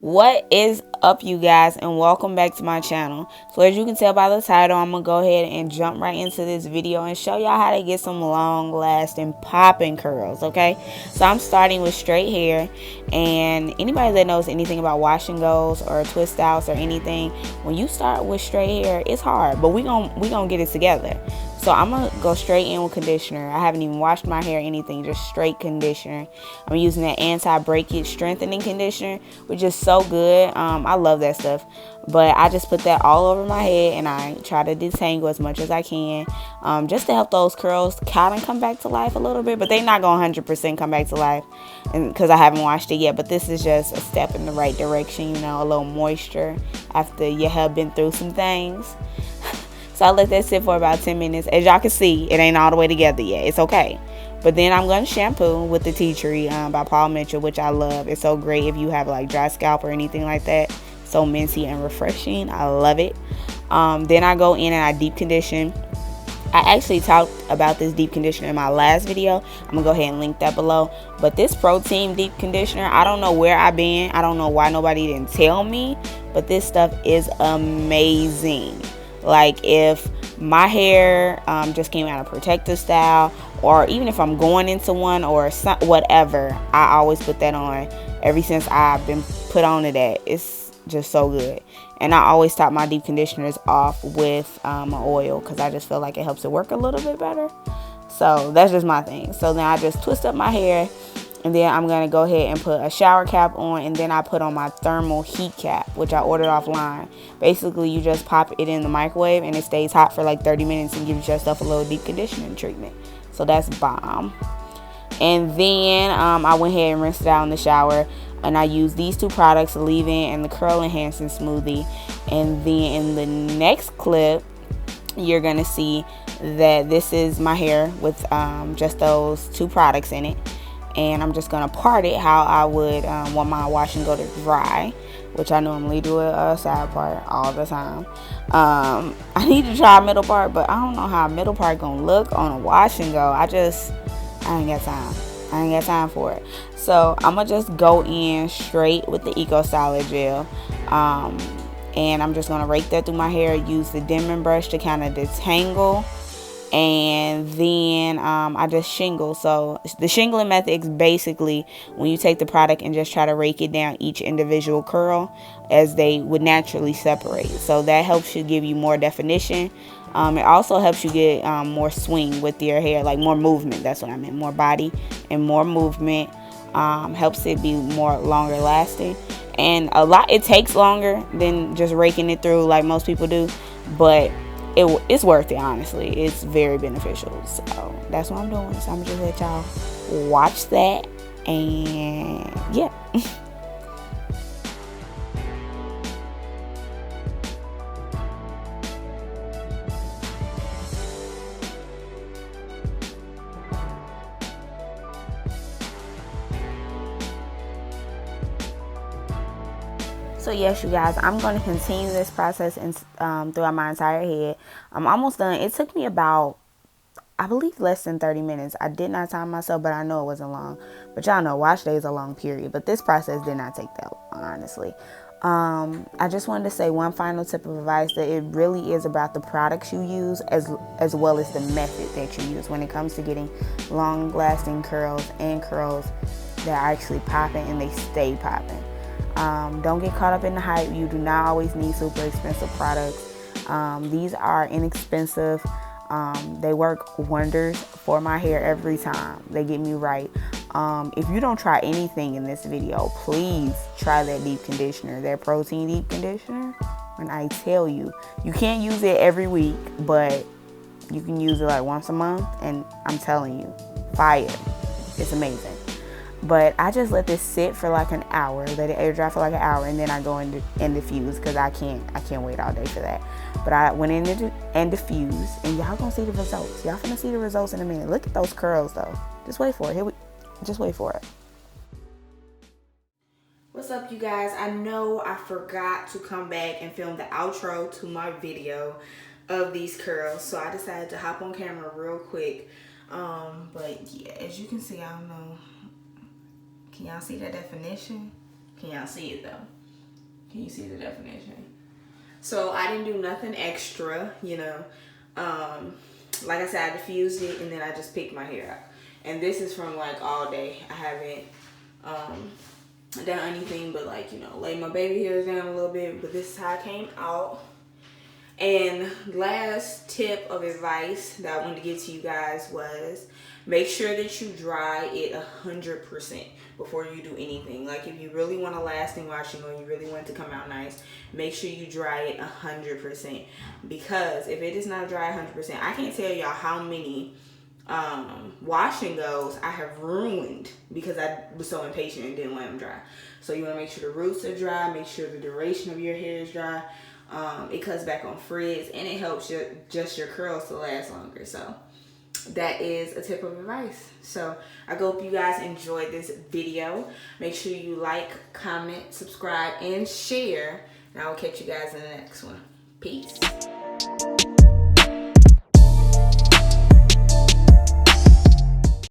What is up, you guys, and welcome back to my channel. So as you can tell by the title, I'm gonna go ahead and jump right into this video and show y'all how to get some long lasting popping curls. Okay, so I'm starting with straight hair, and anybody that knows anything about wash and goes or twist outs or anything, when you start with straight hair, it's hard, but we gonna get it together. So I'm gonna go straight in with conditioner. I haven't even washed my hair, anything, just straight conditioner. I'm using that anti-breakage strengthening conditioner, which is so good. I love that stuff. But I just put that all over my head and I try to detangle as much as I can, just to help those curls kind of come back to life a little bit. But they're not gonna 100% come back to life, and because I haven't washed it yet. But this is just a step in the right direction, you know, a little moisture after you have been through some things. So I let that sit for about 10 minutes. As y'all can see, it ain't all the way together yet. It's okay. But then I'm going to shampoo with the Tea Tree by Paul Mitchell, which I love. It's so great if you have like dry scalp or anything like that. So minty and refreshing. I love it. Then I go in and I deep condition. I actually talked about this deep conditioner in my last video. I'm going to go ahead and link that below. But this protein deep conditioner, I don't know where I've been. I don't know why nobody didn't tell me. But this stuff is amazing. Like if my hair just came out of protective style, or even if I'm going into one or whatever, I always put that on. Ever since I've been put on to that, it's just so good. And I always top my deep conditioners off with an oil, because I just feel like it helps it work a little bit better. So that's just my thing. So then I just twist up my hair, and then I'm going to go ahead and put a shower cap on, and then I put on my thermal heat cap, which I ordered offline. Basically, you just pop it in the microwave, and it stays hot for like 30 minutes and gives yourself a little deep conditioning treatment. So that's bomb. And then I went ahead and rinsed it out in the shower, and I used these two products, the leave-in and the curl enhancing smoothie. And then in the next clip, you're going to see that this is my hair with just those two products in it. And I'm just going to part it how I would want my wash and go to dry, which I normally do a side part all the time. I need to try a middle part, but I don't know how a middle part going to look on a wash and go. I ain't got time. I ain't got time for it. So I'm going to just go in straight with the Eco Styler gel. And I'm just going to rake that through my hair, use the Denman brush to kind of detangle. And then I just shingle. So the shingling method is basically when you take the product and just try to rake it down each individual curl as they would naturally separate. So that helps you, give you more definition. It also helps you get more swing with your hair, like more movement. That's what I meant, more body and more movement. Helps it be more longer lasting. And it takes longer than just raking it through like most people do, but it's worth it, honestly. It's very beneficial. So that's what I'm doing. So I'm just let y'all watch that, and yeah. So yes, you guys, I'm going to continue this process throughout my entire head. I'm almost done. It took me about, I believe, less than 30 minutes. I did not time myself, but I know it wasn't long. But y'all know, wash day is a long period. But this process did not take that long, honestly. I just wanted to say one final tip of advice, that it really is about the products you use as well as the method that you use when it comes to getting long-lasting curls and curls that are actually popping and they stay popping. Don't get caught up in the hype. You do not always need super expensive products. These are inexpensive. They work wonders for my hair every time. They get me right. If you don't try anything in this video, please try that deep conditioner, that protein deep conditioner. And I tell you, you can't use it every week, but you can use it like once a month. And I'm telling you, fire. It's amazing. But I just let this sit for like an hour, let it air dry for like an hour, and then I go in and diffuse, because I can't wait all day for that. But I went in and diffused, and y'all gonna see the results. Y'all finna see the results in a minute. Look at those curls though. Just wait for it. Just wait for it. What's up, you guys? I know I forgot to come back and film the outro to my video of these curls, so I decided to hop on camera real quick. But yeah, as you can see, I don't know. Can y'all see that definition? Can y'all see it though? Can you see the definition? So I didn't do nothing extra, you know. Like I said, I diffused it and then I just picked my hair out. And this is from like all day. I haven't done anything but like, you know, lay my baby hairs down a little bit. But this is how it came out. And last tip of advice that I wanted to give to you guys was make sure that you dry it 100% before you do anything. Like if you really want a lasting washing or you really want it to come out nice, make sure you dry it 100%. Because if it is not dry 100%, I can't tell y'all how many wash and goes I have ruined because I was so impatient and didn't let them dry. So you want to make sure the roots are dry, make sure the duration of your hair is dry. It cuts back on frizz and it helps your curls to last longer. So that is a tip of advice. So I hope you guys enjoyed this video. Make sure you like, comment, subscribe, and share. And I will catch you guys in the next one. Peace.